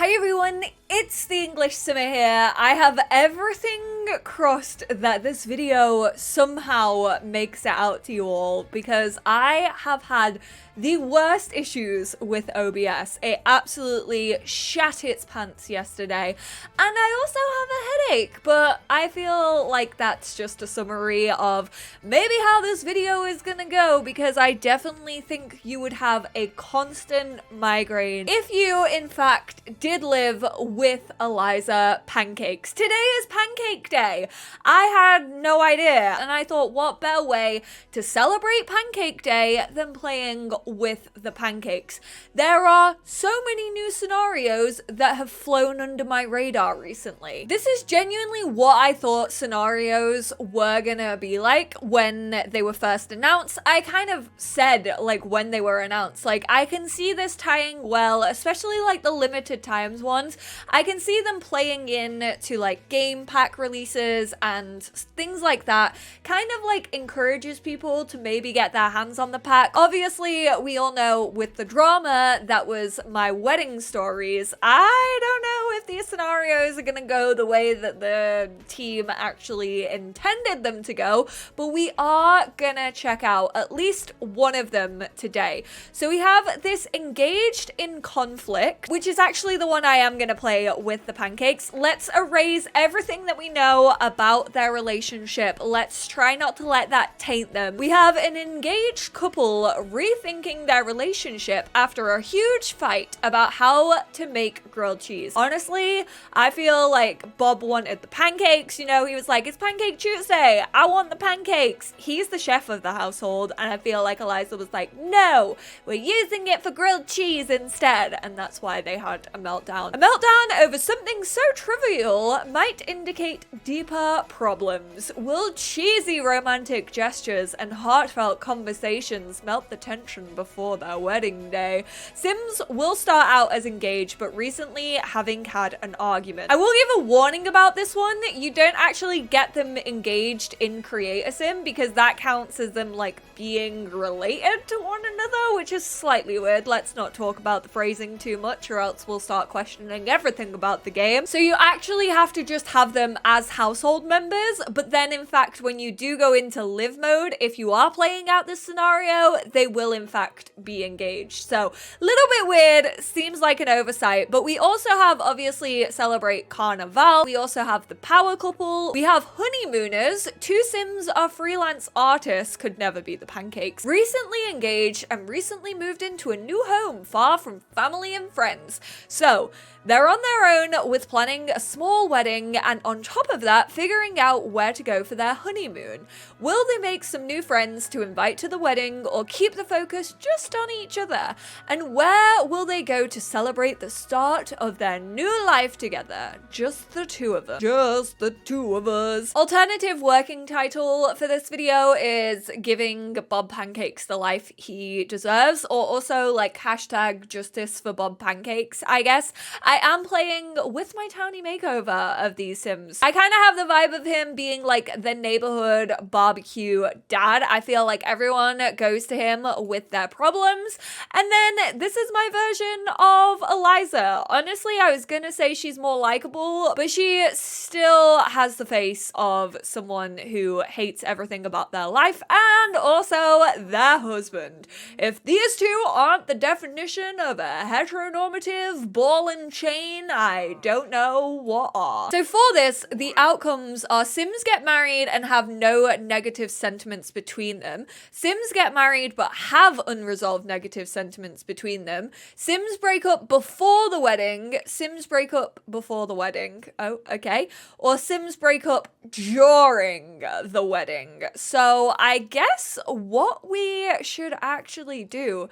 Hi everyone, it's the EnglishSimmer here. I have everything crossed that this video somehow makes it out to you all because I have had the worst issues with OBS. It absolutely shat its pants yesterday, and I also have a headache, but I feel like that's just a summary of maybe how this video is gonna go, because I definitely think you would have a constant migraine if you in fact did live with Eliza Pancakes. Today is Pancake Day. I had no idea, and I thought, what better way to celebrate Pancake Day than playing with the pancakes. There are so many new scenarios that have flown under my radar recently. This is genuinely what I thought scenarios were gonna be like when they were first announced. I kind of said, like, when they were announced, like, I can see this tying well, especially like the limited times ones. I can see them playing in to like game pack releases and things like that. Kind of like encourages people to maybe get their hands on the pack. Obviously, we all know with the drama that was my wedding stories, I don't know if these scenarios are gonna go the way that the team actually intended them to go, but we are gonna check out at least one of them today. So we have this engaged in conflict, which is actually the one I am gonna play with the pancakes. Let's erase everything that we know about their relationship. Let's try not to let that taint them. We have an engaged couple rethinking their relationship after a huge fight about how to make grilled cheese. Honestly, I feel like Bob wanted the pancakes, you know, he was like, it's Pancake Tuesday, I want the pancakes. He's the chef of the household, and I feel like Eliza was like, no, we're using it for grilled cheese instead, and that's why they had a meltdown. A meltdown over something so trivial might indicate deeper problems. Will cheesy romantic gestures and heartfelt conversations melt the tension before their wedding day? Sims will start out as engaged, but recently having had an argument. I will give a warning about this one. You don't actually get them engaged in Create a Sim, because that counts as them like being related to one another, which is slightly weird. Let's not talk about the phrasing too much, or else we'll start questioning everything about the game. So you actually have to just have them as household members, but then in fact when you do go into live mode, if you are playing out this scenario, they will in fact be engaged. So a little bit weird, seems like an oversight. But we also have, obviously, celebrate Carnival. We also have the power couple. We have honeymooners. Two Sims are freelance artists, could never be the pancakes. Recently engaged and recently moved into a new home far from family and friends. So they're on their own with planning a small wedding, and on top of that, figuring out where to go for their honeymoon. Will they make some new friends to invite to the wedding, or keep the focus just on each other? And where will they go to celebrate the start of their new life together? Just the two of them. Just the two of us. Alternative working title for this video is giving Bob Pancakes the life he deserves, or also like hashtag justice for Bob Pancakes, I guess. I am playing with my townie makeover of these Sims. I kind of have the vibe of him being like the neighborhood barbecue dad. I feel like everyone goes to him with their problems. And then this is my version of Eliza. Honestly, I was gonna say she's more likable, but she still has the face of someone who hates everything about their life and also their husband. If these two aren't the definition of a heteronormative ball and chain, I don't know what are. So for this, the outcomes are Sims get married and have no negative sentiments between them. Sims get married but have unresolved negative sentiments between them. Sims break up before the wedding. Sims break up before the wedding. Oh, okay. Or Sims break up during the wedding. So I guess what we should actually do...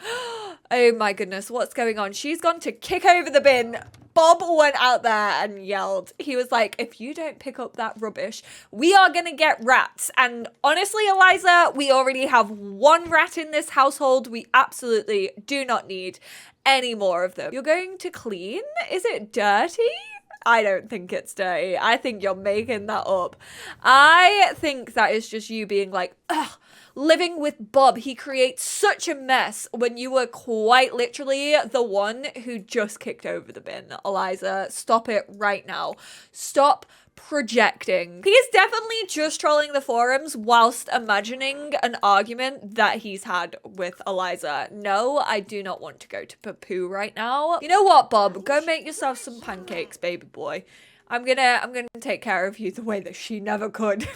Oh my goodness, what's going on? She's gone to kick over the bin. Bob went out there and yelled. He was like, if you don't pick up that rubbish, we are gonna get rats. And honestly, Eliza, we already have one rat in this household. We absolutely do not need any more of them. You're going to clean? Is it dirty? I don't think it's dirty. I think you're making that up. I think that is just you being like, ugh, living with Bob. He creates such a mess when you were quite literally the one who just kicked over the bin. Eliza, stop it right now. Stop projecting. He is definitely just trolling the forums whilst imagining an argument that he's had with Eliza. No, I do not want to go to Papu right now. You know what, Bob? Go make yourself some pancakes, baby boy. I'm gonna take care of you the way that she never could.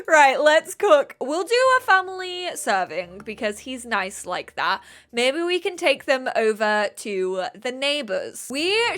Right, let's cook. We'll do a family serving because he's nice like that. Maybe we can take them over to the neighbors. We're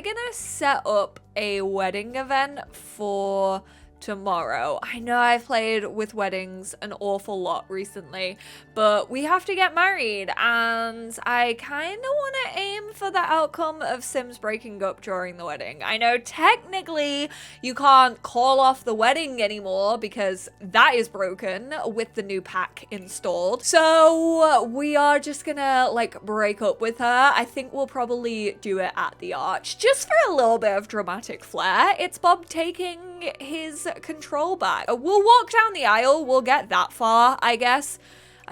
gonna set up a wedding event for tomorrow. I know I've played with weddings an awful lot recently, but we have to get married and I kind of want to aim for the outcome of Sims breaking up during the wedding. I know technically you can't call off the wedding anymore because that is broken with the new pack installed. So we are just gonna like break up with her. I think we'll probably do it at the arch just for a little bit of dramatic flair. It's Bob taking his control back. We'll walk down the aisle. We'll get that far, I guess.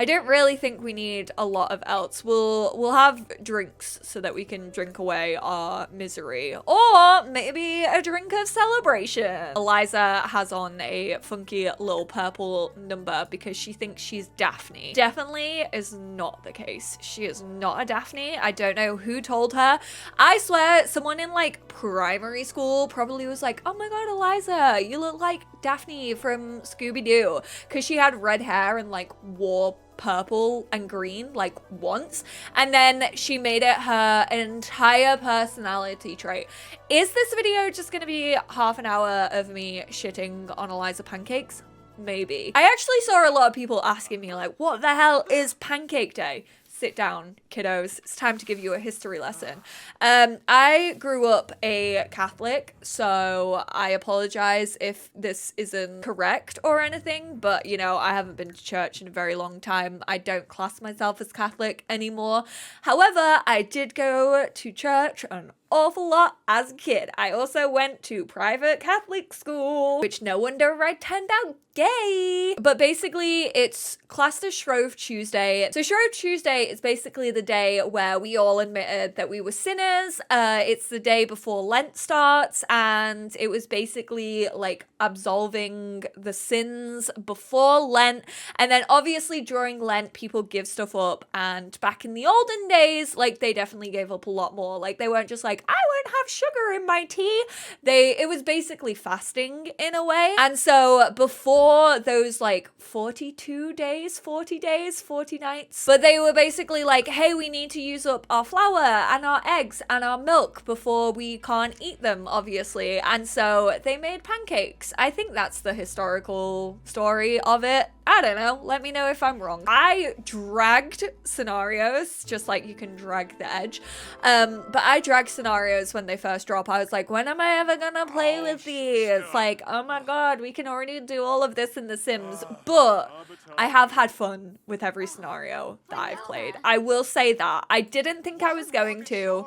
I don't really think we need a lot of else. We'll have drinks so that we can drink away our misery. Or maybe a drink of celebration. Eliza has on a funky little purple number because she thinks she's Daphne. Definitely is not the case. She is not a Daphne. I don't know who told her. I swear someone in like primary school probably was like, oh my god, Eliza, you look like Daphne from Scooby-Doo. Because she had red hair and like wore purple and green like once, and then she made it her entire personality trait. Is this video just gonna be half an hour of me shitting on Eliza Pancakes? Maybe. I actually saw a lot of people asking me like, what the hell is Pancake Day? Sit down, kiddos. It's time to give you a history lesson. I grew up a Catholic, so I apologize if this isn't correct or anything, but you know, I haven't been to church in a very long time. I don't class myself as Catholic anymore. However, I did go to church an awful lot as a kid. I also went to private Catholic school, which no wonder I turned out gay. But basically, it's classed as Shrove Tuesday. So Shrove Tuesday is basically the day where we all admitted that we were sinners. It's the day before Lent starts, and it was basically like absolving the sins before Lent. And then obviously during Lent, people give stuff up. And back in the olden days, like they definitely gave up a lot more. Like they weren't just like, I won't have sugar in my tea. It was basically fasting in a way. And so before those like 42 days, 40 days, 40 nights, but they were basically like, hey, we need to use up our flour and our eggs and our milk before we can't eat them, obviously. And so they made pancakes. I think that's the historical story of it. I don't know. Let me know if I'm wrong. I dragged scenarios, just like you can drag the edge. But I dragged scenarios when they first drop. I was like, when am I ever gonna play with these? Like, oh my god, we can already do all of this in The Sims. But I have had fun with every scenario that I've played. I will say that. I didn't think I was going to.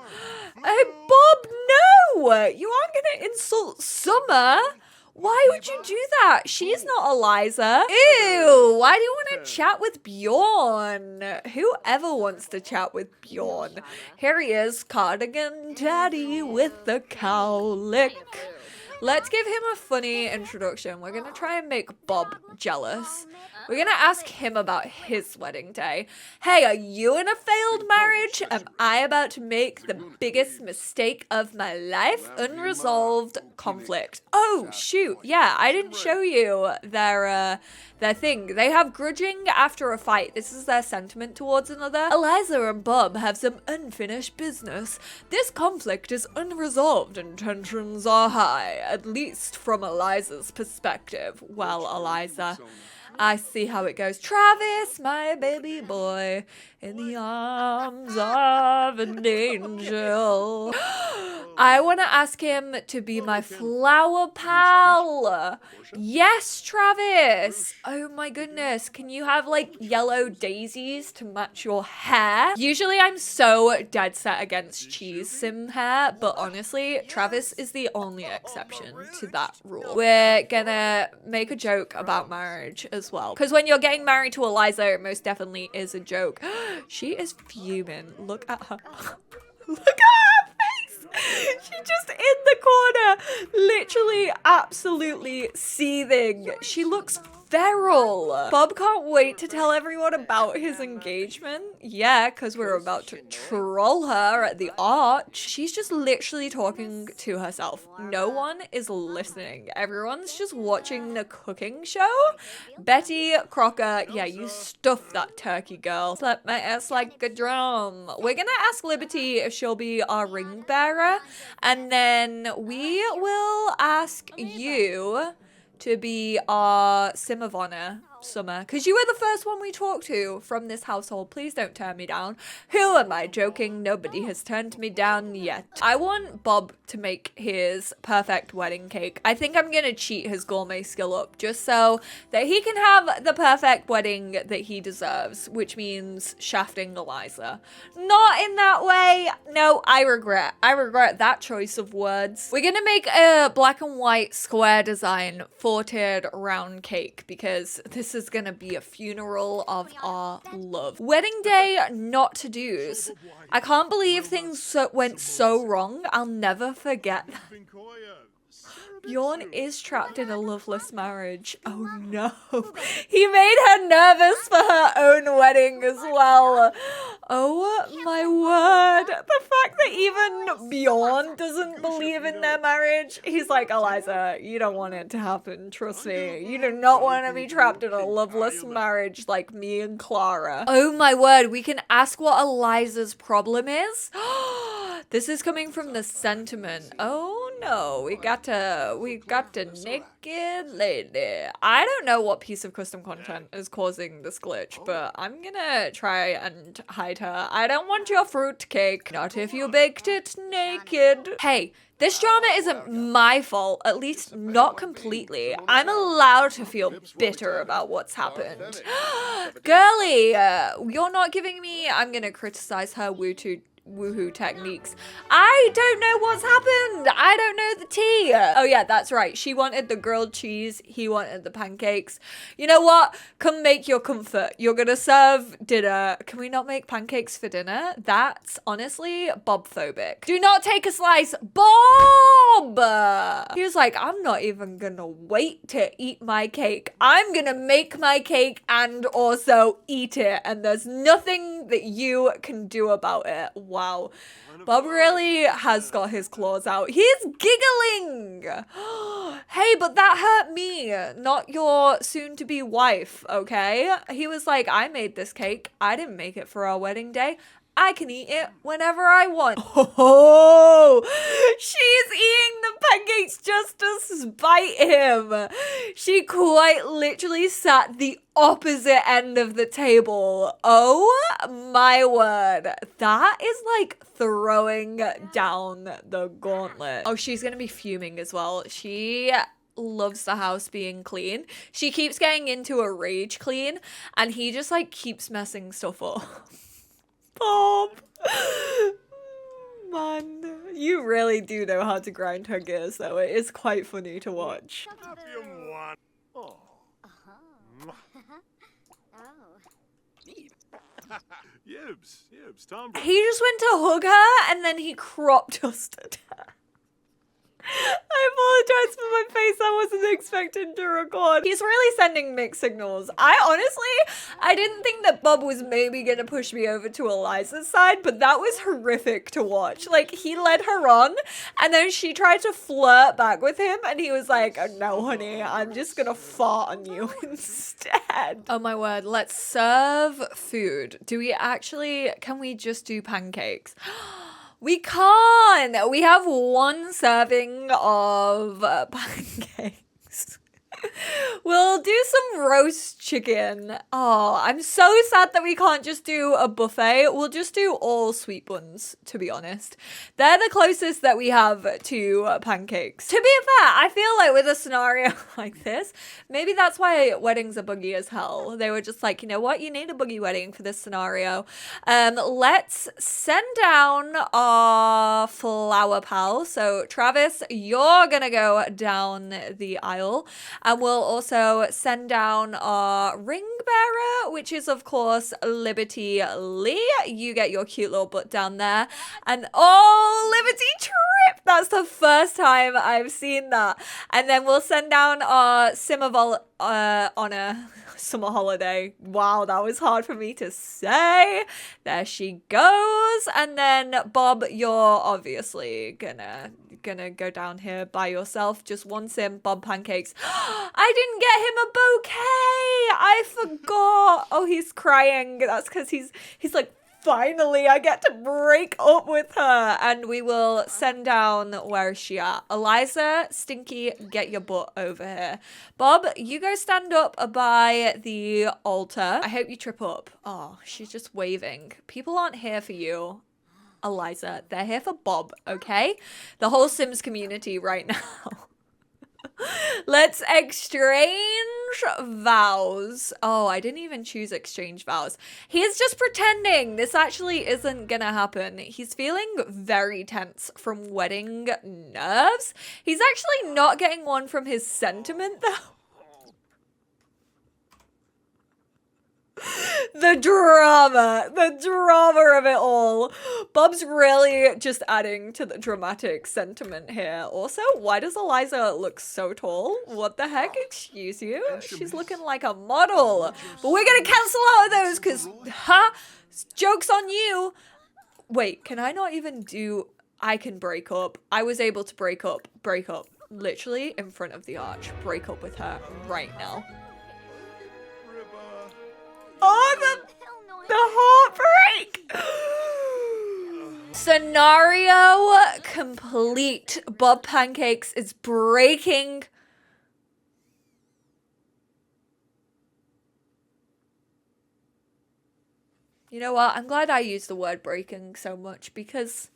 Hey, Bob, no! You aren't gonna insult Summer. Why would you do that? She's not Eliza. Ew, why do you want to chat with Bjorn? Whoever wants to chat with Bjorn? Here he is, cardigan daddy with the cowlick. Let's give him a funny introduction. We're going to try and make Bob jealous. We're going to ask him about his wedding day. Hey, are you in a failed marriage? Am I about to make the biggest mistake of my life? Unresolved conflict. Oh, shoot. Yeah, I didn't show you their thing. They have grudging after a fight. This is their sentiment towards another. Eliza and Bob have some unfinished business. This conflict is unresolved and tensions are high, at least from Eliza's perspective. Well, Eliza, I see how it goes. Travis, my baby boy, in the arms of an angel. I want to ask him to be my flower pal. Yes, Travis. Oh my goodness. Can you have like yellow daisies to match your hair? Usually I'm so dead set against cheese sim hair, but honestly, Travis is the only exception to that rule. We're gonna make a joke about marriage as well. Because when you're getting married to Eliza, it most definitely is a joke. She is fuming. Look at her. Look at her face. She's just in the corner, literally absolutely seething. She looks feral. Bob can't wait to tell everyone about his engagement. Yeah, because we're about to troll her at the arch. She's just literally talking to herself. No one is listening. Everyone's just watching the cooking show. Betty Crocker, yeah, you stuffed that turkey, girl. Slap my ass like a drum. We're gonna ask Liberty if she'll be our ring bearer, and then we will ask you to be our sim of honor, Summer, because you were the first one we talked to from this household. Please don't turn me down. Who am I joking? Nobody has turned me down yet. I want Bob to make his perfect wedding cake. I think I'm gonna cheat his gourmet skill up just so that he can have the perfect wedding that he deserves, which means shafting Eliza. Not in that way. No, I regret that choice of words. We're gonna make a black and white square design 4-tiered round cake because this is gonna be a funeral of our love. Wedding day not to-dos. I can't believe things went so wrong. I'll never forget that. Bjorn is trapped in a loveless marriage. Oh no. He made her nervous for her own wedding as well. Oh my word. The fact that even Bjorn doesn't believe in their marriage. He's like, Eliza, you don't want it to happen. Trust me. You do not want to be trapped in a loveless marriage like me and Clara. Oh my word. We can ask what Eliza's problem is. This is coming from the sentiment. Oh no, we got a naked lady. I don't know what piece of custom content is causing this glitch, but I'm gonna try and hide her. I don't want your fruitcake. Not if you baked it naked. Hey, this drama isn't my fault, at least not completely. I'm allowed to feel bitter about what's happened. Girly, you're not giving me, I'm gonna criticize her woohoo techniques. I don't know what's happened. I don't know the tea. Oh yeah, that's right. She wanted the grilled cheese. He wanted the pancakes. You know what? Come make your comfort. You're gonna serve dinner. Can we not make pancakes for dinner? That's honestly Bob-phobic. Do not take a slice. Bob! He was like, I'm not even gonna wait to eat my cake. I'm gonna make my cake and also eat it. And there's nothing that you can do about it. Wow. Bob really has got his claws out. He's giggling. Hey, but that hurt me, not your soon-to-be wife, okay? He was like, I made this cake. I didn't make it for our wedding day. I can eat it whenever I want. Oh, she's eating the pancakes just to spite him. She quite literally sat the opposite end of the table. Oh my word. That is like throwing down the gauntlet. Oh, she's gonna be fuming as well. She loves the house being clean. She keeps getting into a rage clean and he just like keeps messing stuff up. Bob. Man, you really do know how to grind her gears though. It is quite funny to watch. He just went to hug her and then he crop dusted her. I apologize for my face. I wasn't expecting to record. He's really sending mixed signals. I didn't think that Bob was maybe gonna push me over to Eliza's side, but that was horrific to watch. Like, he led her on, and then she tried to flirt back with him, and he was like, oh, no, honey, I'm just gonna fart on you instead. Oh my word, let's serve food. Can we just do pancakes? We can't. We have one serving of pancakes. We'll do some roast chicken. Oh, I'm so sad that we can't just do a buffet. We'll just do all sweet buns, to be honest. They're the closest that we have to pancakes. To be fair, I feel like with a scenario like this, maybe that's why weddings are buggy as hell. They were just like, you know what? You need a buggy wedding for this scenario. Let's send down our flower pal. So Travis, you're gonna go down the aisle, and we'll also send down our ring bearer, which is of course Liberty Lee. You get your cute little butt down there. And oh, Liberty Trip! That's the first time I've seen that. And then we'll send down our Simmer honor summer holiday. Wow, that was hard for me to say. There she goes. And then Bob, you're obviously gonna go down here by yourself. Just one sim, Bob Pancakes. I didn't get him a bouquet. I forgot. Oh, he's crying. That's because he's like, finally, I get to break up with her. And we will send down, where is she at? Eliza, Stinky, get your butt over here. Bob, you go stand up by the altar. I hope you trip up. Oh, she's just waving. People aren't here for you, Eliza. They're here for Bob, okay? The whole Sims community right now. Let's exchange vows. Oh, I didn't even choose exchange vows. He's just pretending. This actually isn't gonna happen. He's feeling very tense from wedding nerves. He's actually not getting one from his sentiment though. The drama of it all. Bob's really just adding to the dramatic sentiment here. Also, why does Eliza look so tall? What the heck? Excuse you? She's looking like a model. But we're gonna cancel out of those because, joke's on you. Wait, can I not even do... I can break up. I was able to break up. Literally in front of the arch. Break up with her right now. Oh, the heartbreak! Scenario complete. Bob Pancakes is breaking. You know what? I'm glad I used the word breaking so much because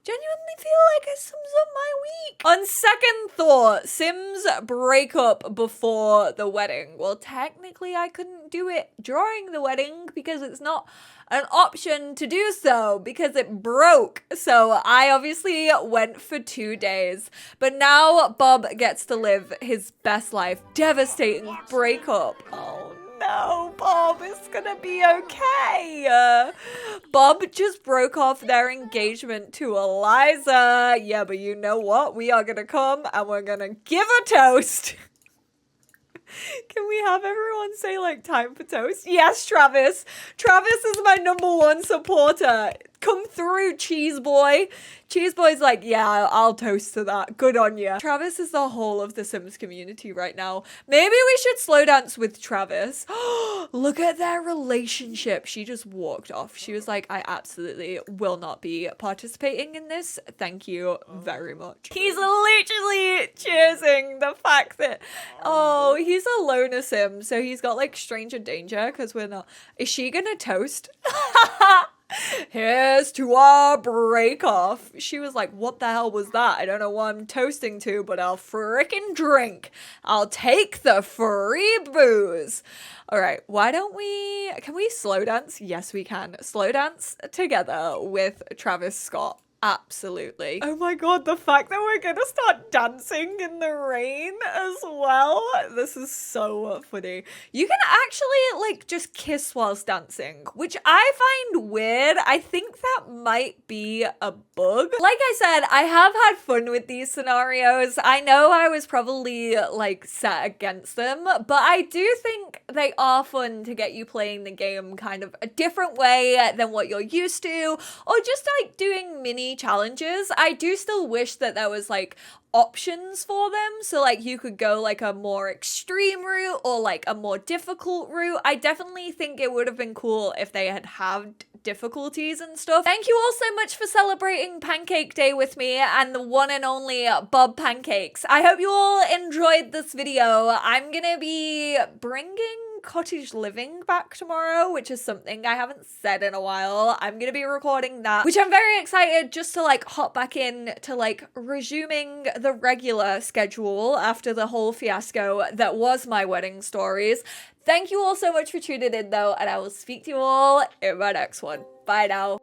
genuinely feel like it sums up my week. On second thought, Sims break up before the wedding. Well, technically I couldn't do it during the wedding because it's not an option to do so because it broke. So I obviously went for 2 days. But now Bob gets to live his best life. Devastating breakup. Oh no, Bob, it's gonna be okay. Bob just broke off their engagement to Eliza. Yeah, but you know what? We are gonna come and we're gonna give a toast. Can we have everyone say, like, time for toast? Yes, Travis. Travis is my #1 supporter. Come through, Cheese Boy. Cheese Boy's like, yeah, I'll toast to that. Good on ya. Travis is the whole of the Sims community right now. Maybe we should slow dance with Travis. Look at their relationship. She just walked off. She was like, I absolutely will not be participating in this. Thank you very much. He's literally cheersing the fact that, oh, he's a loner Sim. So he's got like stranger danger because we're not. Is she gonna toast? Here's to our break off. She was like, what the hell was that? I don't know what I'm toasting to, but I'll frickin' drink. I'll take the free booze. All right, why don't we, can we slow dance? Yes, we can. Slow dance together with Travis Scott. Absolutely. Oh my god, the fact that we're gonna start dancing in the rain as well. This is so funny. You can actually like just kiss whilst dancing, which I find weird. I think that might be a bug. Like I said, I have had fun with these scenarios. I know I was probably like set against them, but I do think they are fun to get you playing the game kind of a different way than what you're used to, or just like doing mini mini challenges. I do still wish that there was like options for them, so like you could go like a more extreme route or like a more difficult route. I definitely think it would have been cool if they had difficulties and stuff. Thank you all so much for celebrating Pancake Day with me and the one and only Bob Pancakes. I hope you all enjoyed this video. I'm gonna be bringing cottage living back tomorrow, which is something I haven't said in a while. I'm gonna be recording that, which I'm very excited just to like hop back in to like resuming the regular schedule after the whole fiasco that was my wedding stories. Thank you all so much for tuning in though, and I will speak to you all in my next one. Bye now.